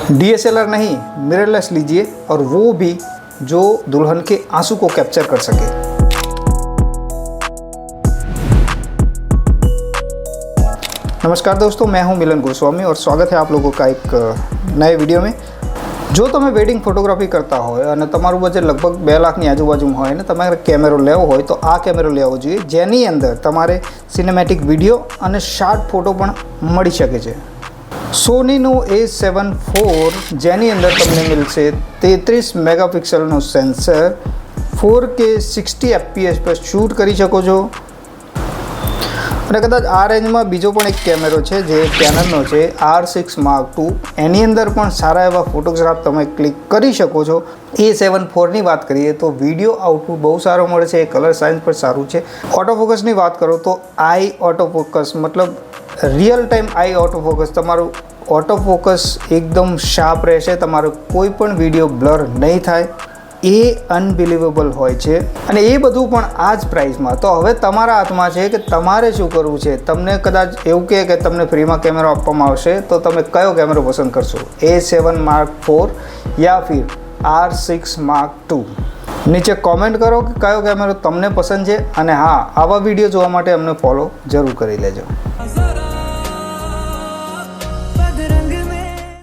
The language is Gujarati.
DSLR नहीं, मिररलेस लीजिए, और वो भी जो दुल्हन के आंसू को कैप्चर कर सके। नमस्कार दोस्तों, मैं हूं मिलन गोस्वामी और स्वागत है आप लोगों का एक नए विडियो में। जो તમે વેડિંગ ફોટોગ્રાફી કરતા હોય અને તમારું બજેટ લગભગ 2 લાખની આજુબાજુમાં હોય ને તમારે કેમેરો લેવો હોય તો આ કેમેરો લેવો જોઈએ, જેની અંદર તમારે સિનેમેટિક વિડીયો અને શાર્ટ ફોટો પણ મળી શકે છે। સોનીનું A7 IV જેની અંદર તમને મળશે 33 મેગાપિક્સલનો સેન્સર, 4K 60 fps પર શૂટ કરી શકો છો। અને કદાચ આ રેન્જમાં બીજો પણ એક કેમેરો છે જે કેનનનો છે, R6 Mark II, એની અંદર પણ સારા એવા ફોટોગ્રાફ તમે ક્લિક કરી શકો છો। A7 IVની વાત કરીએ તો વિડીયો આઉટપુટ બહુ સારો મળે છે, કલર સાયન્સ પણ સારું છે। ઓટો ફોકસની વાત કરો તો આઈ ઓટો ફોકસ, મતલબ real time I auto focus, તમારું ઓટો ફોકસ એકદમ શાર્પ રહેશે, તમારો કોઈ પણ વિડીયો બ્લર નહીં થાય, એ અનબિલીવેબલ હોય છે। અને એ બધું પણ આ જ પ્રાઇસમાં। તો હવે તમારા હાથમાં છે કે તમારે શું કરવું છે। તમને કદાચ એવું કહે કે તમને ફ્રીમાં કેમેરો આપવામાં આવશે તો તમે કયો કેમેરો પસંદ કરશો, A7 Mark IV યા ફિર R6 Mark II? નીચે કોમેન્ટ કરો કે કયો કેમેરો તમને પસંદ છે। અને હા, આવા વિડીયો જોવા માટે અમને ફોલો જરૂર કરી લેજો।